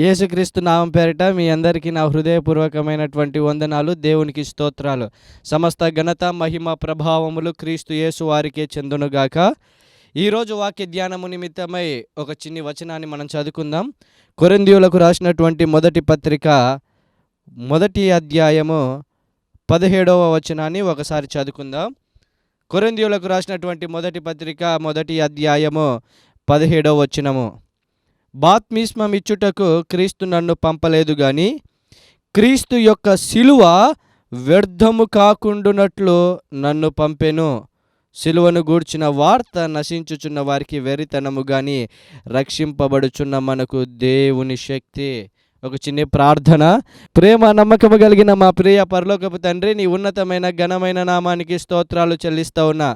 యేసుక్రీస్తు నామం పేరిట మీ అందరికీ నా హృదయపూర్వకమైనటువంటి వందనాలు. దేవునికి స్తోత్రాలు. సమస్త ఘనత మహిమ ప్రభావములు క్రీస్తు యేసు వారికే చెందునుగాక. ఈరోజు వాక్య ధ్యానము నిమిత్తమై ఒక చిన్ని వచనాన్ని మనం చదువుకుందాం. కొరింథీయులకు రాసినటువంటి మొదటి పత్రిక మొదటి అధ్యాయము 17వ వచనాన్ని ఒకసారి చదువుకుందాం. కొరింథీయులకు రాసినటువంటి మొదటి పత్రిక మొదటి అధ్యాయము 17వ వచనము. బాప్తిస్మం ఇచ్చుటకు క్రీస్తు నన్ను పంపలేదు గాని క్రీస్తు యొక్క శిలువ వ్యర్థము కాకుండునట్లు నన్ను పంపెను. శిలువను గూర్చిన వార్త నశించుచున్న వారికి వెరితనము గాని రక్షింపబడుచున్న మనకు దేవుని శక్తి. ఒక చిన్న ప్రార్థన. ప్రేమ నమ్మకము కలిగిన మా ప్రియ పరలోకపు తండ్రి, నీ ఉన్నతమైన ఘనమైన నామానికి స్తోత్రాలు చెల్లిస్తా ఉన్నా.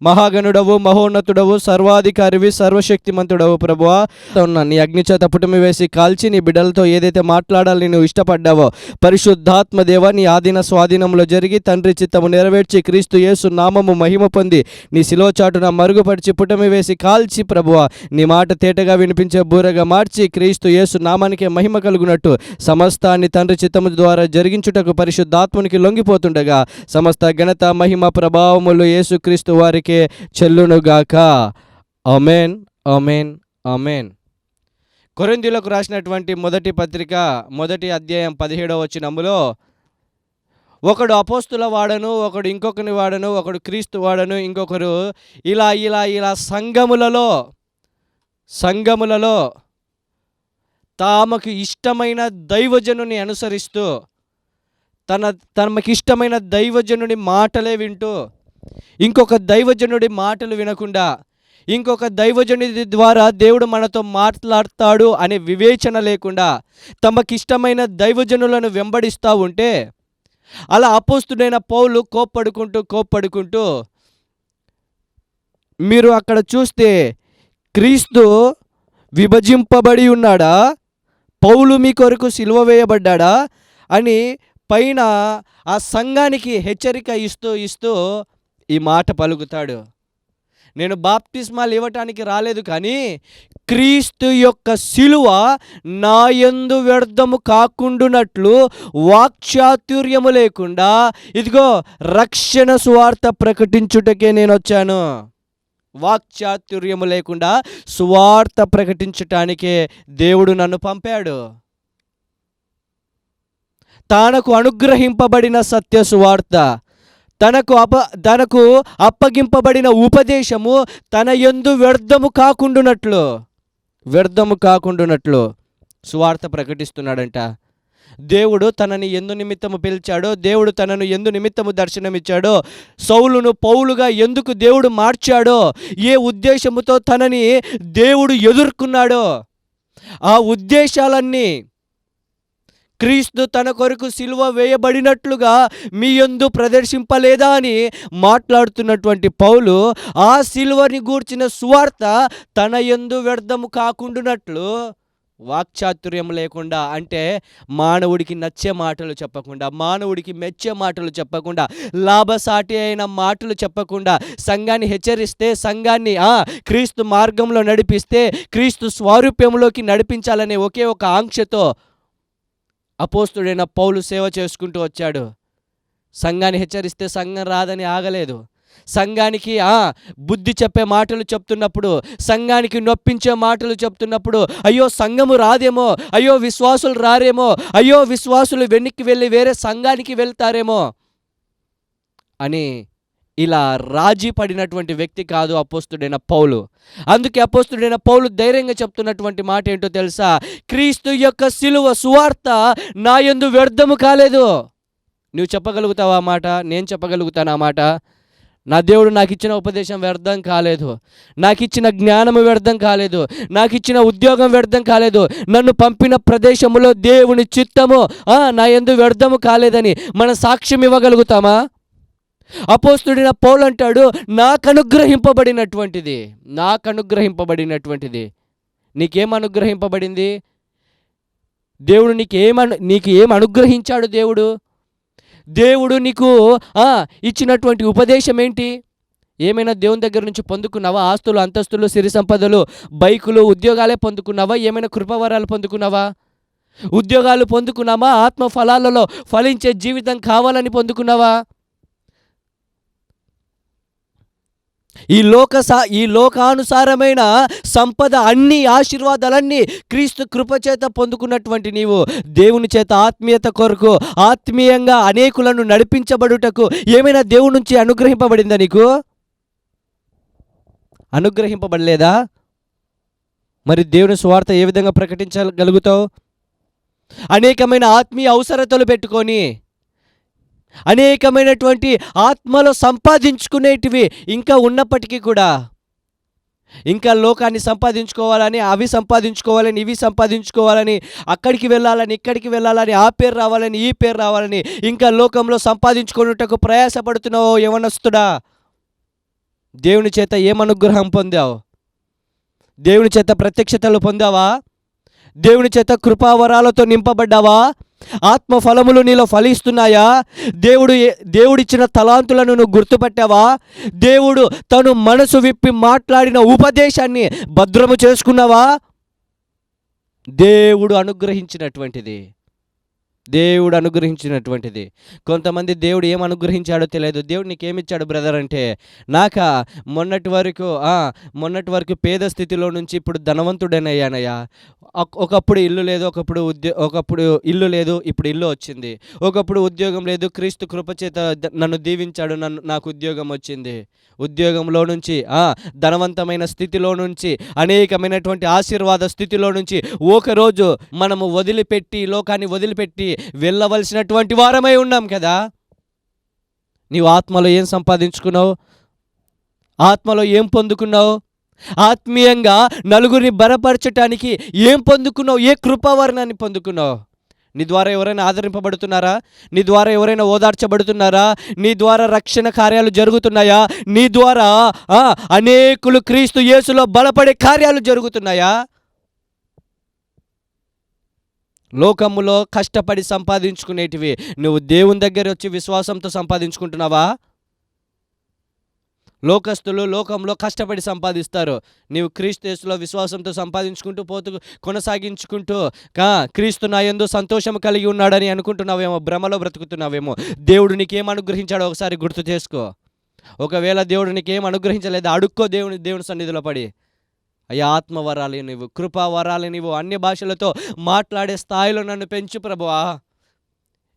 మహాగణుడవు, మహోన్నతుడవు, సర్వాధికారివి, సర్వశక్తిమంతుడవు ప్రభువా. నీ అగ్నిచేత పుటమి వేసి కాల్చి నీ బిడ్డలతో ఏదైతే మాట్లాడాలని నువ్వు ఇష్టపడ్డావో పరిశుద్ధాత్మ దేవ నీ ఆధీన స్వాధీనంలో జరిగి తండ్రి చిత్తము నెరవేర్చి క్రీస్తు యేసు నామము మహిమ పొంది నీ శిలువ చాటున మరుగుపరిచి పుటమి వేసి కాల్చి ప్రభువా నీ మాట తేటగా వినిపించే బూరగా మార్చి క్రీస్తు యేసు నామానికి మహిమ కలుగున సమస్తాన్ని తండ్రి చిత్తము ద్వారా జరిగించుటకు పరిశుద్ధాత్మునికి లొంగిపోతుండగా సమస్త ఘనత మహిమ ప్రభావములు యేసుక్రీస్తు వారికే చెల్లునుగాక. ఆమేన్, ఆమేన్, ఆమేన్. కొరింథీయులకు రాసినటువంటి మొదటి పత్రిక మొదటి అధ్యాయం 17వ వచనములో ఒకడు అపోస్తుల వాడను, ఒకడు ఇంకొకని వాడను, ఒకడు క్రీస్తు వాడను, ఇంకొకరు ఇలా ఇలా ఇలా సంఘములలో తమకు ఇష్టమైన దైవజనుని అనుసరిస్తూ తమకి ఇష్టమైన దైవజనుడి మాటలే వింటూ ఇంకొక దైవజనుడి మాటలు వినకుండా ఇంకొక దైవజనుడి ద్వారా దేవుడు మనతో మాట్లాడతాడు అనే వివేచన లేకుండా తమకిష్టమైన దైవజనులను వెంబడిస్తూ ఉంటే అలా అపోస్తుడైన పౌలు కోప్పడుకుంటూ మీరు అక్కడ చూస్తే క్రీస్తు విభజింపబడి ఉన్నాడా, పౌలు మీ కొరకు సిలువ వేయబడ్డాడా అని పైన ఆ సంఘానికి హెచ్చరిక ఇస్తూ ఈ మాట పలుకుతాడు. నేను బాప్తిస్మాలు ఇవ్వటానికి రాలేదు కానీ క్రీస్తు యొక్క శిలువ నా యందు వ్యర్థము కాకుండునట్లు వాక్చాతుర్యము లేకుండా ఇదిగో రక్షణ సువార్త ప్రకటించుటకే నేను వచ్చాను. వాక్చాతుర్యము లేకుండా సువార్త ప్రకటించటానికే దేవుడు నన్ను పంపాడు. తనకు అనుగ్రహింపబడిన సత్య సువార్త, తనకు అప్పగింపబడిన ఉపదేశము తన యందు వ్యర్థము కాకుండునట్లు సువార్త ప్రకటిస్తున్నాడంట. దేవుడు తనని ఎందు నిమిత్తము పిలిచాడో, దేవుడు తనను ఎందు నిమిత్తము దర్శనమిచ్చాడో, సౌలును పౌలుగా ఎందుకు దేవుడు మార్చాడో, ఏ ఉద్దేశముతో తనని దేవుడు ఎదుర్కొన్నాడో ఆ ఉద్దేశాలన్నీ క్రీస్తు తన కొరకు సిలువ వేయబడినట్లుగా మీ యందు ప్రదర్శింపలేదా అని మాట్లాడుతున్నటువంటి పౌలు ఆ సిలువని గూర్చిన సువార్త తన యందు వ్యర్థము కాకుండునట్లు వాక్చాతుర్యం లేకుండా, అంటే మానవుడికి నచ్చే మాటలు చెప్పకుండా, మానవుడికి మెచ్చే మాటలు చెప్పకుండా, లాభసాటి అయిన మాటలు చెప్పకుండా సంఘాన్ని హెచ్చరిస్తే, సంఘాన్ని క్రీస్తు మార్గంలో నడిపిస్తే, క్రీస్తు స్వారూప్యంలోకి నడిపించాలనే ఒకే ఒక ఆంక్షతో అపోస్తుడైన పౌలు సేవ చేసుకుంటూ వచ్చాడు. సంఘాన్ని హెచ్చరిస్తే సంఘం రాదని ఆగలేదు. సంఘానికి బుద్ధి చెప్పే మాటలు చెప్తున్నప్పుడు, సంఘానికి నొప్పించే మాటలు చెప్తున్నప్పుడు అయ్యో సంఘము రాదేమో, అయ్యో విశ్వాసులు రారేమో, అయ్యో విశ్వాసులు వెనక్కి వెళ్ళి వేరే సంఘానికి వెళ్తారేమో అని ఇలా రాజీ పడినటువంటి వ్యక్తి కాదు అపోస్తుడైన పౌలు. అందుకే అపోస్తుడైన పౌలు ధైర్యంగా చెప్తున్నటువంటి మాట ఏంటో తెలుసా? క్రీస్తు యొక్క శిలువ సువార్త నా యందు వ్యర్థము కాలేదు. నువ్వు చెప్పగలుగుతావా ఆ మాట? నేను చెప్పగలుగుతాను ఆ మాట. నా దేవుడు నాకు ఇచ్చిన ఉపదేశం వ్యర్థం కాలేదు, నాకు ఇచ్చిన జ్ఞానము వ్యర్థం కాలేదు, నాకు ఇచ్చిన ఉద్యోగం వ్యర్థం కాలేదు, నన్ను పంపిన ప్రదేశములో దేవుని చిత్తము నా యందు వ్యర్థము కాలేదని మనం సాక్ష్యం ఇవ్వగలుగుతామా? అపోస్తుడైన పౌలు అంటాడు, నాకు అనుగ్రహింపబడినటువంటిది. నీకేం అనుగ్రహింపబడింది? దేవుడు నీకు ఏం అనుగ్రహించాడు? దేవుడు నీకు ఇచ్చినటువంటి ఉపదేశం ఏంటి? ఏమైనా దేవుని దగ్గర నుంచి పొందుకున్నావా? ఆస్తులు, అంతస్తులు, సిరి సంపదలు, బైకులు, ఉద్యోగాలే పొందుకున్నావా? ఏమైనా కృపవరాలు పొందుకున్నావా? ఉద్యోగాలు పొందుకున్నామా? ఆత్మ ఫలాలలో ఫలించే జీవితం కావాలని పొందుకున్నావా? ఈ లోకానుసారమైన సంపద, అన్ని ఆశీర్వాదాలన్నీ క్రీస్తు కృపచేత పొందుకున్నటువంటి నీవు దేవుని చేత ఆత్మీయత కొరకు, ఆత్మీయంగా అనేకులను నడిపించబడుటకు ఏమైనా దేవుని నుంచి అనుగ్రహింపబడిందా నీకు? అనుగ్రహింపబడలేదా? మరి దేవుని సువార్త ఏ విధంగా ప్రకటించగలుగుతావు? అనేకమైన ఆత్మీయ అవసరతలు పెట్టుకొని, అనేకమైనటువంటి ఆత్మలో సంపాదించుకునేటివి ఇంకా ఉన్నప్పటికీ కూడా, ఇంకా లోకాన్ని సంపాదించుకోవాలని, అవి సంపాదించుకోవాలని, ఇవి సంపాదించుకోవాలని, అక్కడికి వెళ్ళాలని, ఇక్కడికి వెళ్ళాలని, ఆ పేరు రావాలని, ఈ పేరు రావాలని, ఇంకా లోకంలో సంపాదించుకున్నటకు ప్రయాసపడుతున్నావో యవనస్తుడా? దేవుని చేత ఏమనుగ్రహం పొందావు? దేవుని చేత ప్రత్యక్షతలు పొందావా? దేవుని చేత కృపావరాలతో నింపబడ్డావా? ఆత్మ ఫలములు నీలో ఫలిస్తున్నాయా? దేవుడిచ్చిన తలాంతులను నువ్వు గుర్తుపట్టావా? దేవుడు తను మనసు విప్పి మాట్లాడిన ఉపదేశాన్ని భద్రము చేసుకున్నావా? దేవుడు అనుగ్రహించినటువంటిది. కొంతమంది దేవుడు ఏం అనుగ్రహించాడో తెలియదు. దేవుడు నీకేమిచ్చాడు బ్రదర్ అంటే, మొన్నటి వరకు పేద స్థితిలో నుంచి ఇప్పుడు ధనవంతుడనయ్యానయ్యా. ఒకప్పుడు ఇల్లు లేదు, ఒకప్పుడు ఇల్లు లేదు, ఇప్పుడు ఇల్లు వచ్చింది. ఒకప్పుడు ఉద్యోగం లేదు, క్రీస్తు కృపచేత నన్ను దీవించాడు, నాకు ఉద్యోగం వచ్చింది. ఉద్యోగంలో నుంచి, ధనవంతమైన స్థితిలో నుంచి, అనేకమైనటువంటి ఆశీర్వాద స్థితిలో నుంచి ఒకరోజు మనము లోకాన్ని వదిలిపెట్టి వెళ్ళవలసినటువంటి వారమై ఉన్నాం కదా. నీవు ఆత్మలో ఏం సంపాదించుకున్నావు? ఆత్మలో ఏం పొందుకున్నావు? ఆత్మీయంగా నలుగురిని బలపరచటానికి ఏం పొందుకున్నావు? ఏ కృపావరణాన్ని పొందుకున్నావు? నీ ద్వారా ఎవరైనా ఆదరింపబడుతున్నారా? నీ ద్వారా ఎవరైనా ఓదార్చబడుతున్నారా? నీ ద్వారా రక్షణ కార్యాలు జరుగుతున్నాయా? నీ ద్వారా అనేకులు క్రీస్తు యేసులో బలపడే కార్యాలు జరుగుతున్నాయా? లోకములో కష్టపడి సంపాదించుకునేటివి నువ్వు దేవుని దగ్గర వచ్చి విశ్వాసంతో సంపాదించుకుంటున్నావా? లోకస్తులు లోకంలో కష్టపడి సంపాదిస్తారు. నీవు క్రీస్తు యేసులో విశ్వాసంతో సంపాదించుకుంటూ కొనసాగించుకుంటూ క్రీస్తు నా యందు సంతోషం కలిగి ఉన్నాడని అనుకుంటున్నావేమో, భ్రమలో బ్రతుకుతున్నావేమో. దేవుడు నీకేం అనుగ్రహించాడో ఒకసారి గుర్తు చేసుకో. ఒకవేళ దేవుడు నీకేం అనుగ్రహించలేదు, అడుక్కో దేవుని సన్నిధిలో పడి. అయ్యా, ఆత్మవరాలు నీవు, కృపావరాలు నీవు, అన్ని భాషలతో మాట్లాడే స్థాయిలో నన్ను పెంచు ప్రభువా.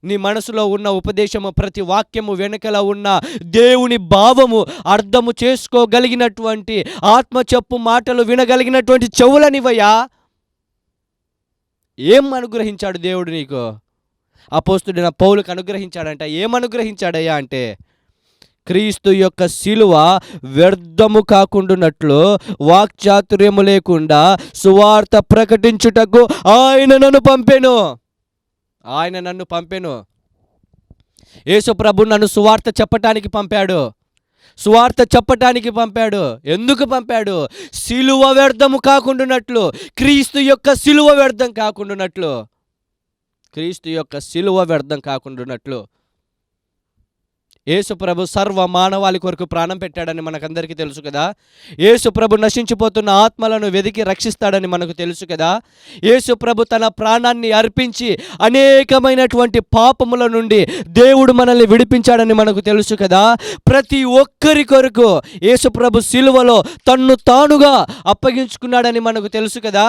నీ మనసులో ఉన్న ఉపదేశము, ప్రతి వాక్యము వెనుకల ఉన్న దేవుని భావము అర్థము చేసుకోగలిగినటువంటి, ఆత్మ చెప్పు మాటలు వినగలిగినటువంటి చెవులనివయ్యా. ఏం అనుగ్రహించాడు దేవుడు నీకు? అపోస్తుడైన పౌలుకు అనుగ్రహించాడంట. ఏమనుగ్రహించాడయ్యా అంటే, క్రీస్తు యొక్క శిలువ వ్యర్థము కాకుండానట్లు, వాక్చాతుర్యము లేకుండా సువార్త ప్రకటించుటకు ఆయన నన్ను పంపెను. యేసు ప్రభు నన్ను సువార్త చెప్పటానికి పంపాడు. ఎందుకు పంపాడు? శిలువ వ్యర్థము కాకుండానట్లు, క్రీస్తు యొక్క శిలువ వ్యర్థం కాకుండానట్లు. యేసు ప్రభు సర్వ మానవాళి కొరకు ప్రాణం పెట్టాడని మనకందరికీ తెలుసు కదా. యేసు ప్రభు నశించిపోతున్న ఆత్మలను వెదికి రక్షిస్తాడని మనకు తెలుసు కదా. యేసు ప్రభు తన ప్రాణాన్ని అర్పించి అనేకమైనటువంటి పాపముల నుండి దేవుడు మనల్ని విడిపించాడని మనకు తెలుసు కదా. ప్రతి ఒక్కరి కొరకు యేసు ప్రభు సిలువలో తన్ను తానుగా అప్పగించుకున్నాడని మనకు తెలుసు కదా.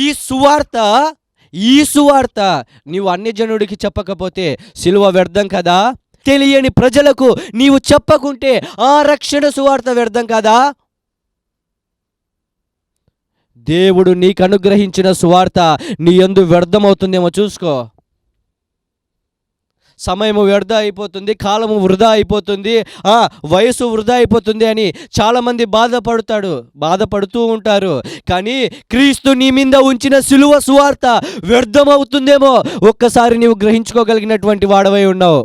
ఈ సువార్త నీవు అన్యజనుడికి చెప్పకపోతే సిలువ వ్యర్థం కదా. తెలియని ప్రజలకు నీవు చెప్పకుంటే ఆ రక్షణ సువార్త వ్యర్థం కదా. దేవుడు నీకు అనుగ్రహించిన సువార్త నీ యందు వ్యర్థమవుతుందేమో చూసుకో. సమయము వ్యర్థ అయిపోతుంది, కాలము వృధా అయిపోతుంది, వయసు వృధా అయిపోతుంది అని చాలామంది బాధపడుతూ ఉంటారు. కానీ క్రీస్తు నీ మీద ఉంచిన సిలువ సువార్త వ్యర్థమవుతుందేమో ఒక్కసారి నీవు గ్రహించుకోగలిగినటువంటి వాడవై ఉన్నావు.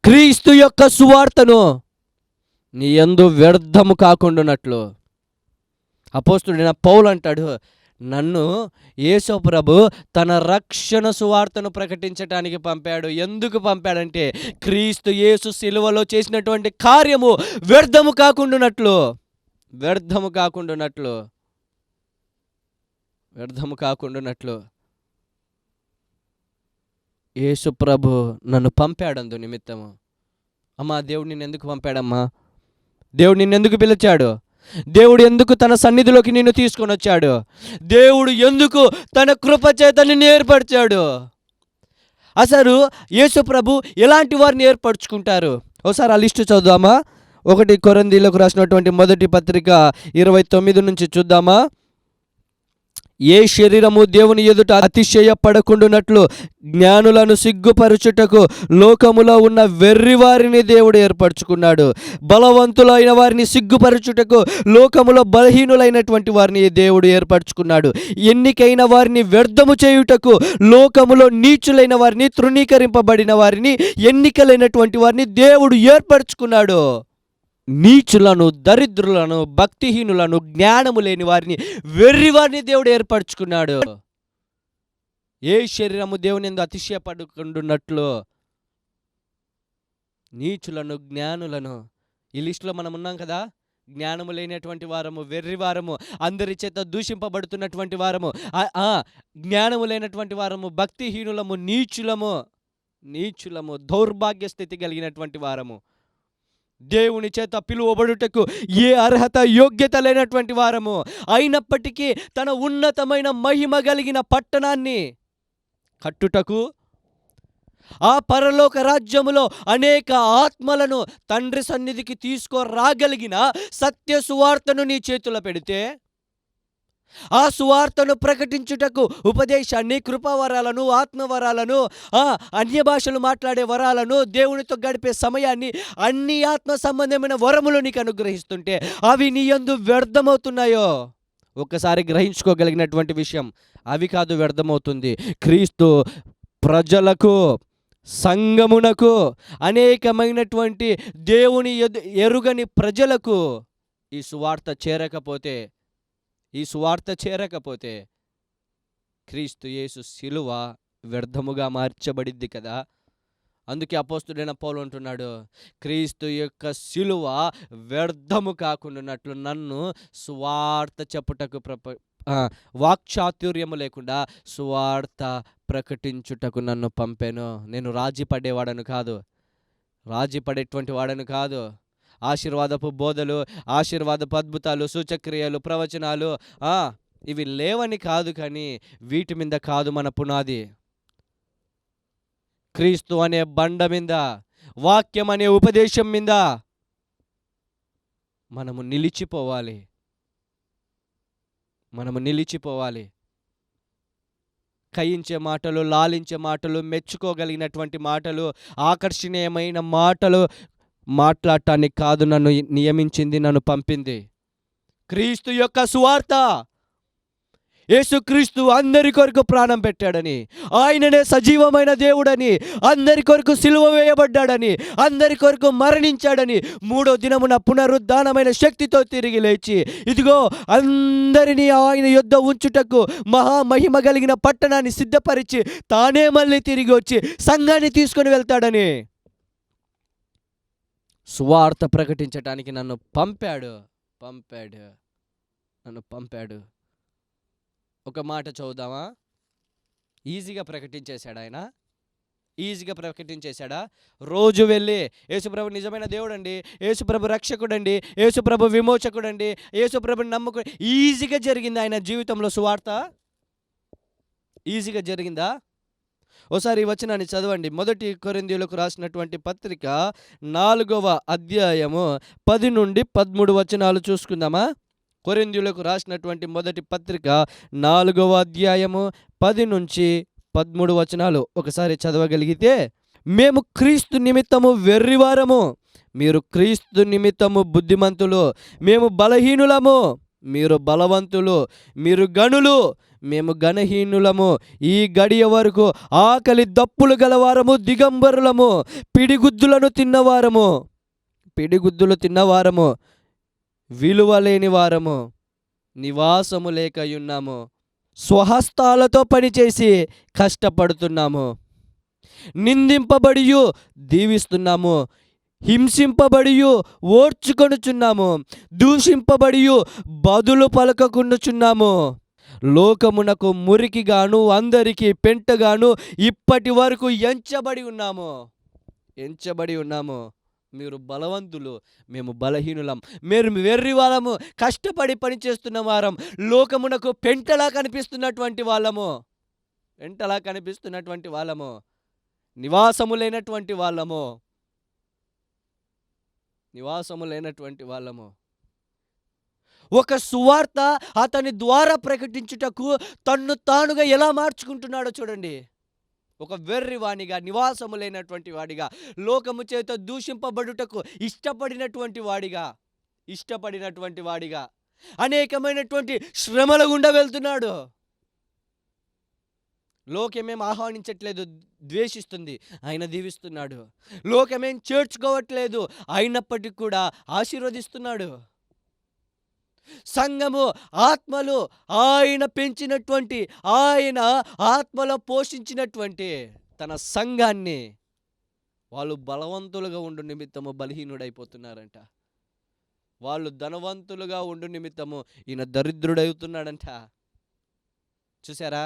క్రీస్తు యొక్క సువార్తను నీ యందు వ్యర్థము కాకుండానట్లు. అపోస్తుడైన పౌలు అంటాడు, నన్ను యేసు ప్రభు తన రక్షణ సువార్తను ప్రకటించటానికి పంపాడు. ఎందుకు పంపాడంటే, క్రీస్తు యేసు సిలువలో చేసినటువంటి కార్యము వ్యర్థము కాకుండానట్లు. యేసు ప్రభు నన్ను పంపాడందు నిమిత్తము. అమ్మా, దేవుడు నిన్ను ఎందుకు పంపాడమ్మా? దేవుడు నిన్ను ఎందుకు పిలిచాడు? దేవుడు ఎందుకు తన సన్నిధిలోకి నిన్ను తీసుకొని వచ్చాడు? దేవుడు ఎందుకు తన కృప చేత నిన్ను ఏర్పరిచాడు? అసలు యేసు ప్రభు ఎలాంటి వారిని ఏర్పరచుకుంటారు? ఒకసారి ఆ లిస్టు చదువుదామా? 1 కొరింథీయులకు రాసినటువంటి మొదటి పత్రిక 29 నుంచి చూద్దామా? ఏ శరీరము దేవుని ఎదుట అతిశయపడకుండునట్లు జ్ఞానులను సిగ్గుపరచుటకు లోకములో ఉన్న వెర్రివారిని దేవుడు ఏర్పరచుకున్నాడు. బలవంతులైన వారిని సిగ్గుపరచుటకు లోకములో బలహీనులైనటువంటి వారిని దేవుడు ఏర్పరచుకున్నాడు. ఎన్నికైన వారిని వ్యర్థము చేయుటకు లోకములో నీచులైన వారిని, తృణీకరింపబడిన వారిని, ఎన్నికలైనటువంటి వారిని దేవుడు ఏర్పరచుకున్నాడు. నీచులను, దరిద్రులను, భక్తిహీనులను, జ్ఞానము లేని వారిని, వెర్రి వారిని దేవుడు ఏర్పరచుకున్నాడు. ఏ శరీరము దేవుని యందు అతిశయపడుకుంటున్నట్లు నీచులను, జ్ఞానులను, ఈ లిస్టులో మనం ఉన్నాం కదా. జ్ఞానము లేనటువంటి వారము, వెర్రి వారము, అందరి చేత దూషింపబడుతున్నటువంటి వారము, జ్ఞానము లేనటువంటి వారము, భక్తిహీనులము, నీచులము, దౌర్భాగ్య స్థితి కలిగినటువంటి వారము, దేవుని చేత పిలువబడుటకు ఏ అర్హత, యోగ్యత లేనటువంటి వారము, అయినప్పటికీ తన ఉన్నతమైన మహిమ కలిగిన పట్టణాన్ని కట్టుటకు, ఆ పరలోక రాజ్యములో అనేక ఆత్మలను తండ్రి సన్నిధికి తీసుకురాగలిగిన సత్య సువార్తను నీ చేతిలో పెడితే, ఆ సువార్తను ప్రకటించుటకు ఉపదేశాన్ని, కృపావరాలను, ఆత్మవరాలను, అన్య భాషలు మాట్లాడే వరాలను, దేవునితో గడిపే సమయాన్ని, అన్ని ఆత్మ సంబంధమైన వరములు నీకు అనుగ్రహిస్తుంటే అవి నీ యందు వ్యర్థమవుతున్నాయో ఒక్కసారి గ్రహించుకోగలిగినటువంటి విషయం. అవి కాదు వ్యర్థమవుతుంది. క్రీస్తు ప్రజలకు, సంఘమునకు, అనేకమైనటువంటి దేవుని ఎరుగని ప్రజలకు ఈ సువార్త చేరకపోతే క్రీస్తు యేసు శిలువ వ్యర్థముగా మార్చబడిద్ది కదా. అందుకే అపోస్తుడైన పౌలు అంటున్నాడు, క్రీస్తు యొక్క శిలువ వ్యర్థము కాకుండానట్లు నన్ను సువార్త చెప్పుటకు వాక్చాతుర్యము లేకుండా సువార్త ప్రకటించుటకు నన్ను పంపాను. నేను రాజీ పడేటువంటి వాడను కాదు. ఆశీర్వాదపు బోధలు, ఆశీర్వాదపు అద్భుతాలు, సూచక్రియలు, ప్రవచనాలు ఇవి లేవని కాదు, కానీ వీటి మీద కాదు మన పునాది. క్రీస్తు అనే బండ మీద, వాక్యం అనే ఉపదేశం మీద మనము నిలిచిపోవాలి. కయించే మాటలు, లాలించే మాటలు, మెచ్చుకోగలిగినటువంటి మాటలు, ఆకర్షణీయమైన మాటలు మాట్లాడటానికి కాదు నన్ను నియమించింది, నన్ను పంపింది. క్రీస్తు యొక్క సువార్త. యేసుక్రీస్తు అందరి కొరకు ప్రాణం పెట్టాడని, ఆయననే సజీవమైన దేవుడని, అందరి కొరకు సిలువ వేయబడ్డాడని, అందరి కొరకు మరణించాడని, 3వ దినమున పునరుద్ధానమైన శక్తితో తిరిగి లేచి, ఇదిగో అందరినీ ఆయన యొద్ద ఉంచుటకు మహామహిమ కలిగిన పట్టణాన్ని సిద్ధపరిచి తానే మళ్ళీ తిరిగి వచ్చి సంఘాన్ని తీసుకొని వెళ్తాడని, సువార్త ప్రకటించటానికి నన్ను పంపాడు. ఒక మాట చదువుదామా? ఈజీగా ప్రకటించేశాడా? రోజు వెళ్ళి యేసుప్రభు నిజమైన దేవుడండి, యేసుప్రభు రక్షకుడండి, యేసుప్రభు విమోచకుడండి, యేసుప్రభుని నమ్ముకు, ఈజీగా జరిగింది ఆయన జీవితంలో సువార్త? ఈజీగా జరిగిందా? ఓసారి ఈ వచనాన్ని చదవండి. 1 కొరింథీయులకు రాసినటువంటి పత్రిక 4వ అధ్యాయము 10 నుండి 13 వచనాలు చూసుకుందామా? కొరింథీయులకు రాసినటువంటి మొదటి పత్రిక 4వ అధ్యాయము 10 నుంచి 13 వచనాలు ఒకసారి చదవగలిగితే, మేము క్రీస్తు నిమిత్తము వెర్రివారము, మీరు క్రీస్తు నిమిత్తము బుద్ధిమంతులు. మేము బలహీనులము, మీరు బలవంతులు. మీరు గనులు, మేము గణహీనులము. ఈ గడియ వరకు ఆకలి దప్పులు గలవారము, దిగంబరులము, పిడిగుద్దులు తిన్నవారము, విలువ లేని వారము, నివాసము లేకయున్నాము, స్వహస్తాలతో పనిచేసి కష్టపడుతున్నాము, నిందింపబడియు దీవిస్తున్నాము, హింసింపబడియు ఓర్చుకొనుచున్నాము, దూషింపబడియు బదులు పలకకుండుచున్నాము, లోకమునకు మురికిగాను అందరికీ పెంటగాను ఇప్పటి వరకు ఎంచబడి ఉన్నాము. మీరు బలవంతులు, మేము బలహీనులం. మీరు వెర్రి వాళ్ళము, కష్టపడి పనిచేస్తున్న వారం, లోకమునకు పెంటలా కనిపిస్తున్నటువంటి వాళ్ళము, నివాసము లేనటువంటి వాళ్ళము. ఒక సువార్త అతని ద్వారా ప్రకటించుటకు తన్ను తానుగా ఎలా మార్చుకుంటున్నాడో చూడండి. ఒక వెర్రివాణిగా, నివాసము లేనటువంటి వాడిగా, లోకము చేత దూషింపబడుటకు ఇష్టపడినటువంటి వాడిగా అనేకమైనటువంటి శ్రమల గుండా వెళ్తున్నాడు. లోకమేం ఆహ్వానించట్లేదు, ద్వేషిస్తుంది, ఆయన దీవిస్తున్నాడు. లోకమేం చేర్చుకోవట్లేదు, అయినప్పటికీ కూడా ఆశీర్వదిస్తున్నాడు. సంఘము, ఆత్మలు, ఆయన పెంచినటువంటి, ఆయన ఆత్మలో పోషించినటువంటి తన సంఘాన్ని వాళ్ళు బలవంతులుగా ఉండు నిమిత్తము బలహీనుడైపోతున్నారంట. వాళ్ళు ధనవంతులుగా ఉండు నిమిత్తము ఈయన దరిద్రుడవుతున్నాడంట. చూసారా?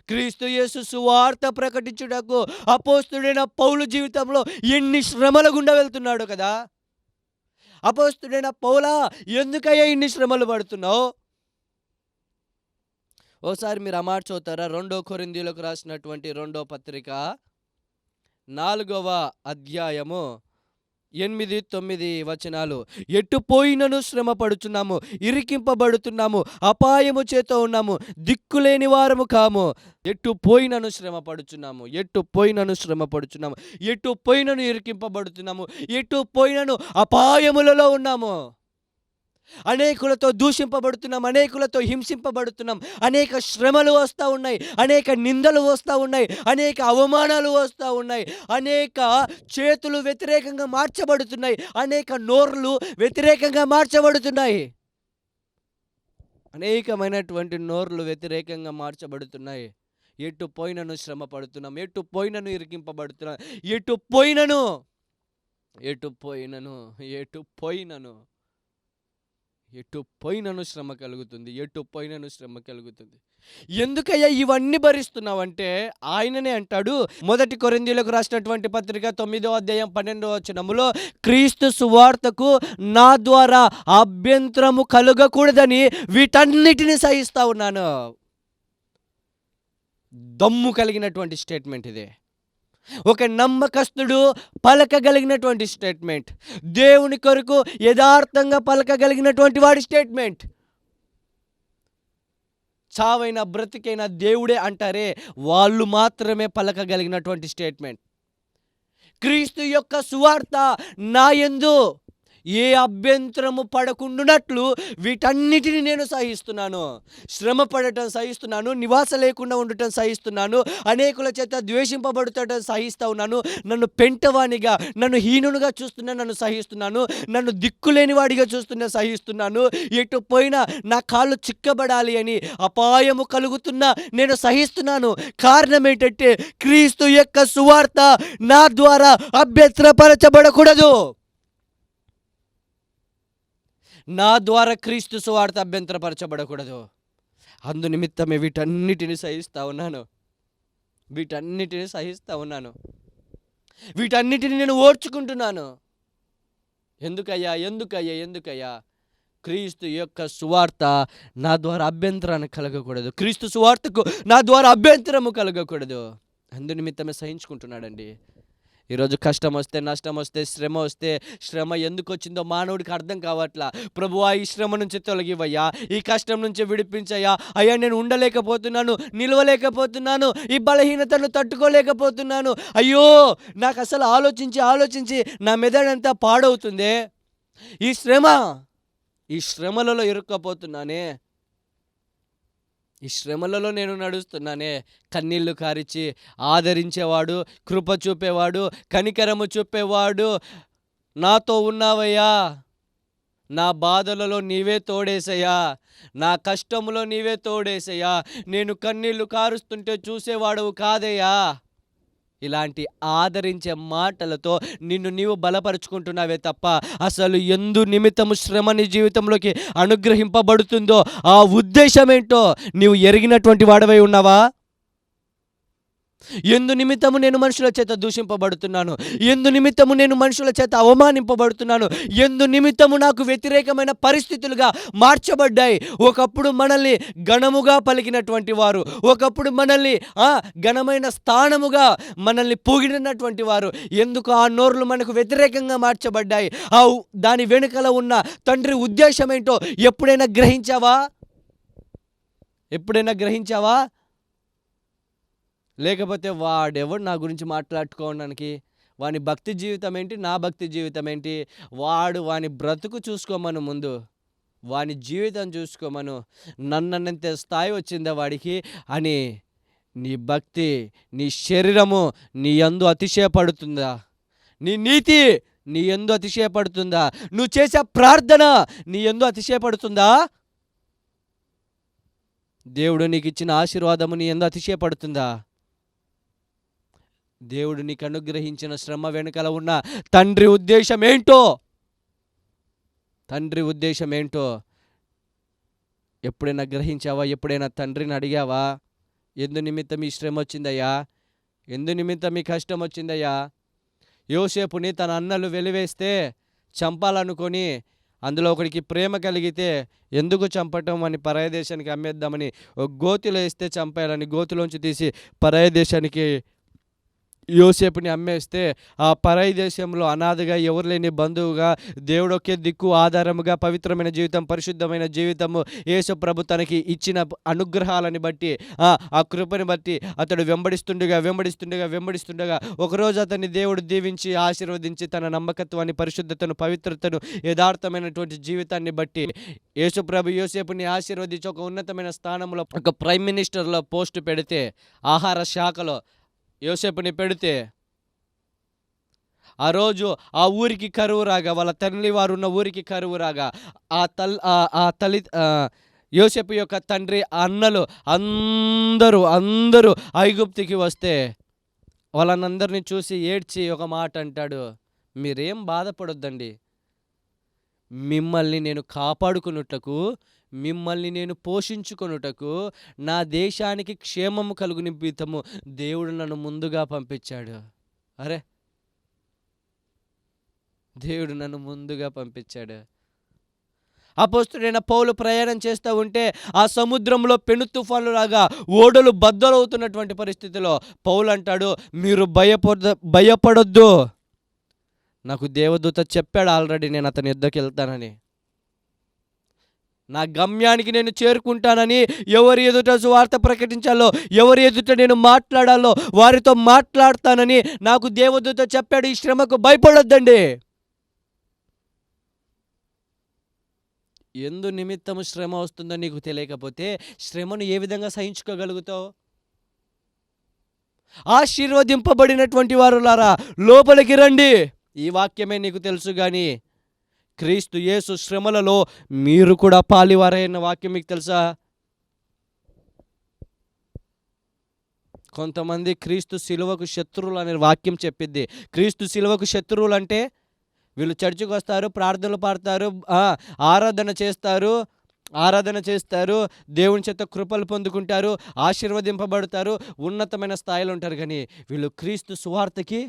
క్రీస్తు యేసు సువార్త ప్రకటించుటకు అపోస్తుడైన పౌలు జీవితంలో ఎన్ని శ్రమల గుండా వెళ్తున్నాడు కదా. అపోస్తుడైన పౌలా, ఎందుకయ్యా ఇన్ని శ్రమలు పడుతున్నావు? ఓసారి మీరు ఆ మాట చదువుతారా? 2 కొరింథీయులకు రాసినటువంటి 2వ పత్రిక 4వ అధ్యాయము 8-9 వచనాలు. ఎటు పోయినను శ్రమ పడుచున్నాము, ఇరికింపబడుతున్నాము, అపాయము చేత ఉన్నాము, దిక్కులేని వారము కాము. ఎటు పోయినను శ్రమ పడుచున్నాము, ఎటు పోయినను ఇరికింపబడుతున్నాము, ఎటు పోయినను అపాయములలో ఉన్నాము. అనేకులతో దూషింపబడుతున్నాం, అనేకులతో హింసింపబడుతున్నాం, అనేక శ్రమలు వస్తూ ఉన్నాయి, అనేక నిందలు వస్తూ ఉన్నాయి, అనేక అవమానాలు వస్తూ ఉన్నాయి, అనేక చేతులు వ్యతిరేకంగా మార్చబడుతున్నాయి, అనేక నోర్లు వ్యతిరేకంగా మార్చబడుతున్నాయి, అనేకమైనటువంటి నోర్లు వ్యతిరేకంగా మార్చబడుతున్నాయి. ఎటు పోయినను శ్రమ పడుతున్నాం, ఎటు పోయినను ఇరికింపబడుతున్నాం, ఎటు పోయినను శ్రమ కలుగుతుంది. ఎందుకయ్యా ఇవన్నీ భరిస్తున్నావంటే ఆయననే అంటాడు. 1 కొరింథీయులకు రాసినటువంటి పత్రిక 9వ అధ్యాయం 12వ వచనములో, క్రీస్తు సువార్తకు నా ద్వారా అభ్యంతరము కలుగకూడదని వీటన్నిటిని సహిస్తా ఉన్నాను. దమ్ము కలిగినటువంటి స్టేట్మెంట్ ఇదే. ఒక నమ్మకస్తుడు పలకగలిగినటువంటి స్టేట్మెంట్, దేవుని కొరకు యథార్థంగా పలకగలిగినటువంటి వాడి స్టేట్మెంట్. చావైనా బ్రతికైనా దేవుడే అంటారే, వాళ్ళు మాత్రమే పలకగలిగినటువంటి స్టేట్మెంట్. క్రీస్తు యొక్క సువార్త నా యందు ఏ అభ్యంతరము పడకుండానట్లు వీటన్నిటిని నేను సహిస్తున్నాను. శ్రమ పడటం సహిస్తున్నాను, నివాస లేకుండా ఉండటం సహిస్తున్నాను, అనేకుల చేత ద్వేషింపబడుతటం సహిస్తూ ఉన్నాను, నన్ను పెంటవానిగా, నన్ను హీనునిగా చూస్తున్నా నన్ను సహిస్తున్నాను, నన్ను దిక్కులేని వాడిగా చూస్తున్నా సహిస్తున్నాను, ఎటు పోయినా నా కాళ్ళు చిక్కబడాలి అని అపాయము కలుగుతున్నా నేను సహిస్తున్నాను. కారణం ఏంటంటే క్రీస్తు యొక్క సువార్త నా ద్వారా అభ్యంతరపరచబడకూడదు. నా ద్వారా క్రీస్తు సువార్త అభ్యంతరపరచబడకూడదు. అందు నిమిత్తమే వీటన్నిటిని సహిస్తూ ఉన్నాను, వీటన్నిటిని నేను ఓర్చుకుంటున్నాను. ఎందుకయ్యా? క్రీస్తు యొక్క సువార్త నా ద్వారా అభ్యంతరాన్ని కలగకూడదు, క్రీస్తు సువార్తకు నా ద్వారా అభ్యంతరము కలగకూడదు. అందు నిమిత్తమే సహించుకుంటున్నాడండి. ఈరోజు కష్టం వస్తే, నష్టం వస్తే, శ్రమ వస్తే, శ్రమ ఎందుకు వచ్చిందో మానవుడికి అర్థం కావట్లా. ప్రభువా, ఈ శ్రమ నుంచి తొలగివయ్యా, ఈ కష్టం నుంచి విడిపించయ్యా, అయ్యా నేను ఉండలేకపోతున్నాను, నిలవలేకపోతున్నాను, ఈ బలహీనతను తట్టుకోలేకపోతున్నాను, అయ్యో నాకు అసలు ఆలోచించి నా మెదడంతా పాడవుతుందే, ఈ శ్రమలలో ఇరుక్కపోతున్నానే, ఈ శ్రమలలో నేను నడుస్తున్నానే. కన్నీళ్లు కారిచి ఆదరించేవాడు, కృప చూపేవాడు, కనికరము చూపేవాడు నాతో ఉన్నావయ్యా, నా బాధలలో నీవే తోడేసయ్యా, నా కష్టములో నీవే తోడేసయ్యా, నేను కన్నీళ్లు కారుస్తుంటే చూసేవాడవు కాదయ్యా, ఇలాంటి ఆదరించే మాటలతో నిన్ను నీవు బలపరుచుకుంటున్నావే తప్ప అసలు ఎందు నిమిత్తము శ్రమ నీ జీవితంలోకి అనుగ్రహింపబడుతుందో ఆ ఉద్దేశం ఏంటో నీవు ఎరిగినటువంటి వాడవై ఉన్నావా? ఎందు నిమిత్తము నేను మనుషుల చేత దూషింపబడుతున్నాను, ఎందు నిమిత్తము నేను మనుషుల చేత అవమానింపబడుతున్నాను, ఎందు నిమిత్తము నాకు వ్యతిరేకమైన పరిస్థితులుగా మార్చబడ్డాయి. ఒకప్పుడు మనల్ని ఘనముగా పలికినటువంటి వారు, ఒకప్పుడు మనల్ని ఘనమైన స్థానముగా మనల్ని పొగిడినటువంటి వారు, ఎందుకు ఆ నోర్లు మనకు వ్యతిరేకంగా మార్చబడ్డాయి? దాని వెనుకల ఉన్న తండ్రి ఉద్దేశం ఏంటో ఎప్పుడైనా గ్రహించావా? ఎప్పుడైనా గ్రహించావా? లేకపోతే వాడెవడు నా గురించి మాట్లాడుకోవడానికి, వాని భక్తి జీవితం ఏంటి, నా భక్తి జీవితం ఏంటి, వాని బ్రతుకు చూసుకోమను, ముందు వాని జీవితం చూసుకోమను, నన్నంతే స్థాయి వచ్చిందా వాడికి అని నీ భక్తి, నీ శరీరము నీ యందు అతిశయపడుతుందా? నీ నీతి నీ యందు అతిశయపడుతుందా? నువ్వు చేసే ప్రార్థన నీ యందు అతిశయపడుతుందా? దేవుడు నీకు ఇచ్చిన ఆశీర్వాదము నీ యందు అతిశయపడుతుందా? దేవుడు నీకు అనుగ్రహించిన శ్రమ వెనుకల ఉన్న తండ్రి ఉద్దేశం ఏంటో, తండ్రి ఉద్దేశం ఏంటో ఎప్పుడైనా గ్రహించావా? ఎప్పుడైనా తండ్రిని అడిగావా? ఎందు నిమిత్తం ఈ శ్రమ వచ్చిందయ్యా, ఎందు నిమిత్తం ఈ కష్టం వచ్చిందయ్యా? యోసేపుని తన అన్నలు వెలివేస్తే చంపాలనుకొని, అందులో ఒకడికి ప్రేమ కలిగితే ఎందుకు చంపటం అని పరాయి దేశానికి అమ్మేద్దామని ఒక గోతిలో వేస్తే చంపేయాలని గోతిలోంచి తీసి పరాయి దేశానికి యోసేపుని అమ్మేస్తే ఆ పరాయి దేశంలో అనాథగా, ఎవరు లేని బంధువుగా, దేవుడొకే దిక్కు ఆధారముగా పవిత్రమైన జీవితం, పరిశుద్ధమైన జీవితము యేసు ప్రభు తనకి ఇచ్చిన అనుగ్రహాలని బట్టి, ఆ కృపని బట్టి అతడు వెంబడిస్తుండగా ఒకరోజు అతన్ని దేవుడు దీవించి ఆశీర్వదించి తన నమ్మకత్వాన్ని, పరిశుద్ధతను, పవిత్రతను, యథార్థమైనటువంటి జీవితాన్ని బట్టి యేసు ప్రభు యోసేపుని ఆశీర్వదించి ఒక ఉన్నతమైన స్థానంలో ఒక ప్రైమ్ మినిస్టర్లో పోస్టు పెడితే, ఆహార శాఖలో యోసేపుని పెడితే, ఆ రోజు ఆ ఊరికి కరువు రాగా, వాళ్ళ తల్లి వారు ఉన్న ఊరికి కరువు రాగా, ఆ తల్లి యోసేపు యొక్క తండ్రి అన్నలు అందరూ ఐగుప్తుకి వస్తే వాళ్ళనందరినీ చూసి ఏడ్చి ఒక మాట అంటాడు, మీరేం బాధపడొద్దండి, మిమ్మల్ని నేను కాపాడుకున్నటకు, మిమ్మల్ని నేను పోషించుకొనుటకు, నా దేశానికి క్షేమము కలుగు నిమిత్తము దేవుడు నన్ను ముందుగా పంపించాడు. అరే, దేవుడు నన్ను ముందుగా పంపించాడు. అపోస్తలుడైన పౌలు ప్రయాణం చేస్తూ ఉంటే ఆ సముద్రంలో పెను తుఫాను లాగా ఓడలు బద్దలవుతున్నటువంటి పరిస్థితిలో పౌలు అంటాడు, మీరు భయపడొద్దు, నాకు దేవదూత చెప్పాడు ఆల్రెడీ, నేను అతని యుద్ధకి వెళ్తానని, నా గమ్యానికి నేను చేరుకుంటానని, ఎవరి ఎదుట సువార్త ప్రకటించాలో, ఎవరి ఎదుట నేను మాట్లాడాలో వారితో మాట్లాడతానని నాకు దేవదూత చెప్పాడు. ఈ శ్రమకు భయపడొద్దండి. ఎందు నిమిత్తము శ్రమ వస్తుందో నీకు తెలియకపోతే శ్రమను ఏ విధంగా సహించుకోగలుగుతావు? ఆశీర్వదింపబడినటువంటి వారులారా లోపలికి రండి. ఈ వాక్యమే నీకు తెలుసు కానీ క్రీస్తు యేసు శ్రమలలో మీరు కూడా పాలివారైన వాక్యం మీకు తెలుసా? కొంతమంది క్రీస్తు శిలువకు శత్రువులు అనే వాక్యం చెప్పిద్ది. క్రీస్తు శిలువకు శత్రువులు అంటే వీళ్ళు చర్చికి వస్తారు, ప్రార్థనలు పాడతారు, ఆరాధన చేస్తారు, దేవుని చేత కృపలు పొందుకుంటారు, ఆశీర్వదింపబడతారు, ఉన్నతమైన స్థాయిలో ఉంటారు. కానీ వీళ్ళు క్రీస్తు సువార్తకి